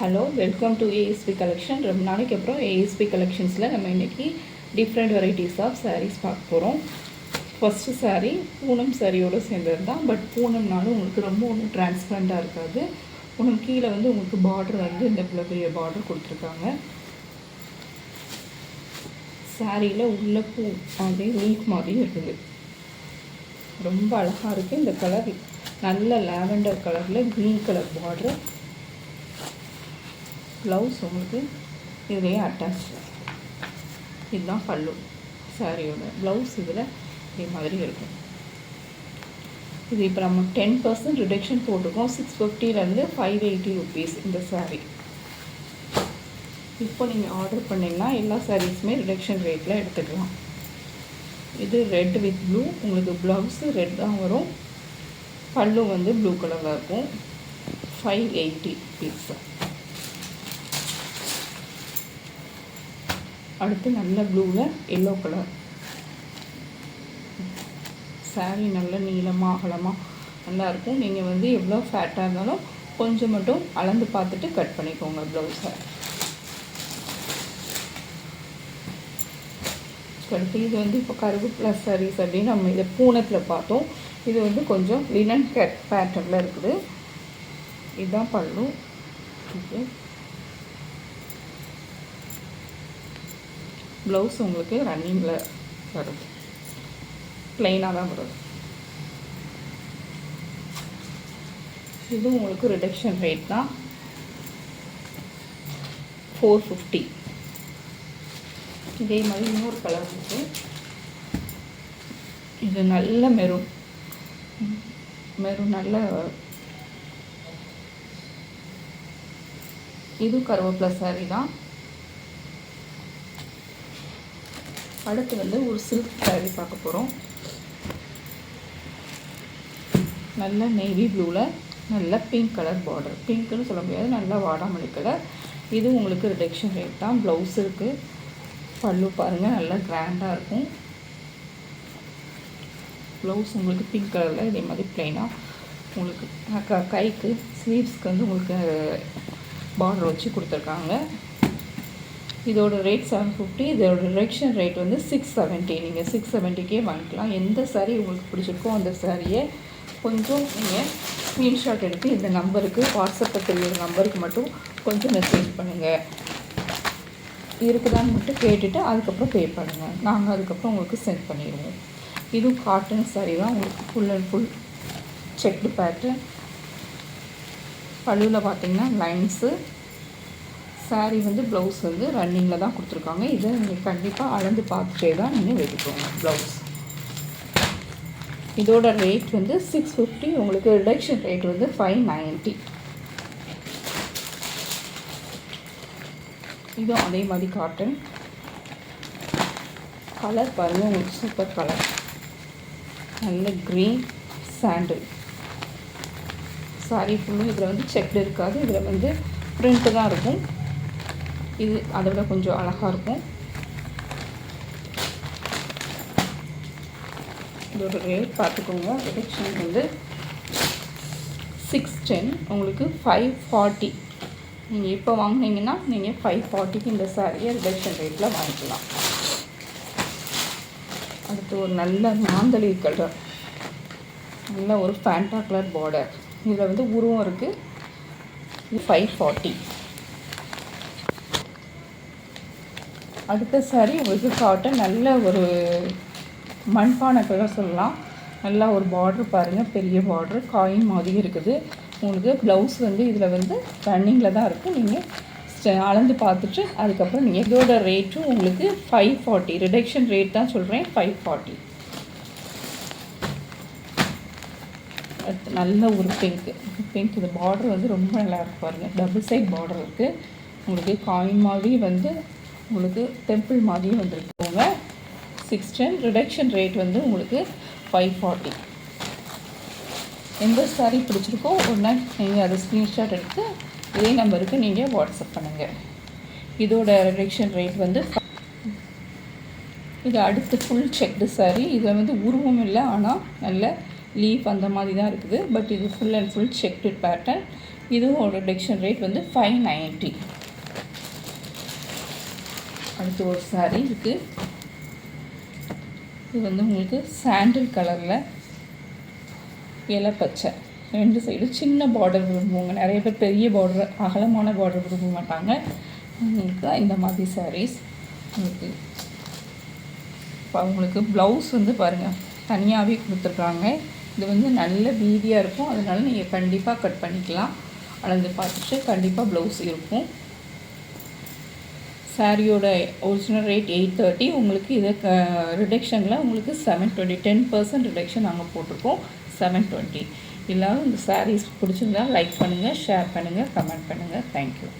Hello, welcome to ASP collection. ரொம்ப நாளைக்கு அப்புறம் ஏஎஸ்பி கலெக்ஷன்ஸில் நம்ம இன்றைக்கி டிஃப்ரெண்ட் வெரைட்டிஸ் ஆஃப் சாரீஸ் பார்க்க போகிறோம். ஃபஸ்ட்டு சாரீ பூனம் சாரியோடு சேர்ந்தது தான். பட் பூனம்னாலும் உங்களுக்கு ரொம்ப ஒன்றும் டிரான்ஸ்பரண்ட்டாக இருக்காது. பூனம் கீழே வந்து உங்களுக்கு பார்டர் வந்து இந்த பெரிய பார்டர் கொடுத்துருக்காங்க. சாரியில் உள்ள பூ அதே லீஃப் மாதிரியும் இருக்குது. ரொம்ப அழகாக இருக்குது. இந்த கலர் நல்ல லாவெண்டர் கலரில் க்ரீன் கலர் பார்டர். ப்ளவுஸ் உங்களுக்கு இதுலேயே அட்டாச். இதுதான் பல்லு. சாரியோட ப்ளவுஸ் இதில் இதே மாதிரி இருக்கும். இது இப்போ நம்ம 10% ரிடக்ஷன் போட்டிருக்கோம். 650 580 ருபீஸ் இந்த சாரீ. இப்போ நீங்கள் ஆர்டர் பண்ணிங்கன்னா எல்லா சாரீஸுமே ரிடக்ஷன் ரேட்டில் எடுத்துக்கலாம். இது ரெட் வித் ப்ளூ. உங்களுக்கு ப்ளவுஸு ரெட் தான் வரும். பல்லு வந்து ப்ளூ கலரில் இருக்கும். 580 ருபீஸ். அடுத்து நல்ல ப்ளூவில் எல்லோ கலர் சாரீ. நல்ல நீளமாக அகலமாக நல்லாயிருக்கும். நீங்கள் வந்து எவ்வளோ ஃபேட்டாக இருந்தாலும் கொஞ்சம் மட்டும் அளந்து பார்த்துட்டு கட் பண்ணிக்கோங்க ப்ளவுஸை. அடுத்து இது வந்து இப்போ கருவேப்பிலை சாரீஸ் அப்படின்னு நம்ம இதை பூனத்தில் பார்த்தோம். இது வந்து கொஞ்சம் லினன் பேட்டர்னில் இருக்குது. இதுதான் பல்லு. ஓகே, ப்ளவுஸ் உங்களுக்கு ரன்னிங்கில் வருது. ப்ளைனாக தான் வருது. இது உங்களுக்கு ரிடக்ஷன் ரேட் தான் 450. இதே மாதிரி இன்னொரு கலர் இருக்குது. இது நல்ல மெரூன் நல்ல. இது கருவேப்பிலை சாரீ தான். அடுத்து வந்து ஒரு சில்க் சாரீ பார்க்க போகிறோம். நல்ல நேவி ப்ளூவில் நல்ல பிங்க் கலர் பார்டர். பிங்க்குன்னு சொல்ல முடியாது, நல்லா வாடாமல்லி கலர். இது உங்களுக்கு ரிடக்ஷன் ரேட் தான். ப்ளவுஸ் இருக்குது. பல்லு பாருங்கள், நல்லா கிராண்டாக இருக்கும். ப்ளவுஸ் உங்களுக்கு பிங்க் கலரில் இதே மாதிரி ப்ளைனாக உங்களுக்கு கைக்கு ஸ்லீவ்ஸ்க்கு வந்து உங்களுக்கு பார்டர் வச்சு கொடுத்துருக்காங்க. இதோட ரேட் 750. இதோட ரிடக்ஷன் ரேட் வந்து 670. நீங்கள் 670க்கே வாங்கிக்கலாம். எந்த சாரீ உங்களுக்கு பிடிச்சிருக்கோ அந்த சாரியை கொஞ்சம் நீங்கள் ஸ்க்ரீன்ஷாட் எடுத்து இந்த நம்பருக்கு, வாட்ஸ்அப்பில் தெரியுற நம்பருக்கு மட்டும் கொஞ்சம் மெசேஜ் பண்ணுங்கள். இருக்குதான்னு மட்டும் கேட்டுட்டு அதுக்கப்புறம் பே பண்ணுங்கள். நாங்கள் அதுக்கப்புறம் உங்களுக்கு சென்ட் பண்ணிடுவோம். இதுவும் காட்டன் சாரீ தான். உங்களுக்கு full and full checked pattern. பல்லுவில் பார்த்தீங்கன்னா லைன்ஸு. சாரீ வந்து ப்ளவுஸ் வந்து ரன்னிங்கில் தான் கொடுத்துருக்காங்க. இதை நீங்கள் கண்டிப்பாக அளந்து பார்த்துட்டே தான் நீங்கள் வெட்டிக்கோங்க ப்ளவுஸ். இதோட ரேட் வந்து 650. உங்களுக்கு ரிடக்ஷன் ரேட் வந்து 590. இதுவும் அதே மாதிரி காட்டன். கலர் பாருங்கள், உங்களுக்கு சூப்பர் கலர். நல்ல க்ரீன் சாண்டில். சாரீ ஃபுல்லும் இதில் வந்து செக்டு இருக்காது. இதில் வந்து பிரிண்ட்டு தான் இருக்கும். இது அதை விட கொஞ்சம் அழகாக இருக்கும். இதோட ரேட் பார்த்துக்கோங்க. ரிடக்ஷன் வந்து 610. உங்களுக்கு 540. நீங்கள் இப்போ வாங்கினீங்கன்னா நீங்கள் 540க்கு இந்த சாரியை ரிடக்ஷன் ரேட்டில் வாங்கிக்கலாம். அடுத்து ஒரு நல்ல மாந்தளி கலர், நல்ல ஒரு ஃபேண்டா கலர் பார்டர். இதில் வந்து உருவம் இருக்குது. 540. அடுத்த சாரீ உங்களுக்கு காட்டன். நல்ல ஒரு மண்பானை கலர் சொல்லலாம். நல்லா ஒரு பார்டர் பாருங்கள், பெரிய பார்டர் காயின் மாதிரி இருக்குது. உங்களுக்கு ப்ளவுஸ் வந்து இதில் வந்து ரன்னிங்கில் தான் இருக்குது. நீங்கள் அளந்து பார்த்துட்டு அதுக்கப்புறம் நீங்கள் இதோட ரேட்டும் உங்களுக்கு 540. ரிடக்ஷன் ரேட் தான் சொல்கிறேன், 540. அடுத்து நல்ல ஒரு பிங்க். இந்த பார்டர் வந்து ரொம்ப நல்லா இருக்கு பாருங்கள். டபுள் சைட் பார்டர் இருக்குது. உங்களுக்கு காயின் மாதிரி வந்து உங்களுக்கு டெம்பிள் மாதிரியும் வந்துருக்கோங்க. 610. ரிடக்ஷன் ரேட் வந்து உங்களுக்கு 540. எந்த சாரீ பிடிச்சிருக்கோ ஒன்று நீங்கள் அதை ஸ்க்ரீன்ஷாட் எடுத்து இதே நம்பருக்கு நீங்கள் வாட்ஸ்அப் பண்ணுங்கள். இதோட ரிடக்ஷன் ரேட் வந்து இது. அடுத்து ஃபுல் செக்டு சாரீ. இதில் வந்து உருவம் இல்லை, ஆனால் நல்ல லீஃப் அந்த மாதிரி தான் இருக்குது. பட் இது full and full checked pattern. இதுவும் ரிடக்ஷன் ரேட் வந்து 590. அடுத்து ஒரு saree இருக்குது. இது வந்து உங்களுக்கு சாண்டில் கலரில் இலை பச்சை, 2 சைடும் சின்ன பார்டர் விரும்புவாங்க. நிறைய பேர் பெரிய பார்டர், அகலமான பார்டர் விரும்ப மாட்டாங்க. உங்களுக்கு இந்த மாதிரி sarees உங்களுக்கு ப்ளவுஸ் வந்து பாருங்கள் தனியாகவே கொடுத்துருக்காங்க. இது வந்து நல்ல வீதியாக இருக்கும், அதனால நீங்கள் கண்டிப்பாக கட் பண்ணிக்கலாம். அளந்து பார்த்துட்டு கண்டிப்பாக ப்ளவுஸ் இருக்கும். சாரியோட ஒரிஜினல் ரேட் 830. உங்களுக்கு இதை ரிடக்ஷனில் உங்களுக்கு 720, 10% ரிடக்ஷன் நாங்கள் போட்டிருக்கோம். 720. எல்லாரும் இந்த சாரீஸ் பிடிச்சிருந்தா லைக் பண்ணுங்கள், ஷேர் பண்ணுங்கள், கமெண்ட் பண்ணுங்கள். தேங்க்யூ.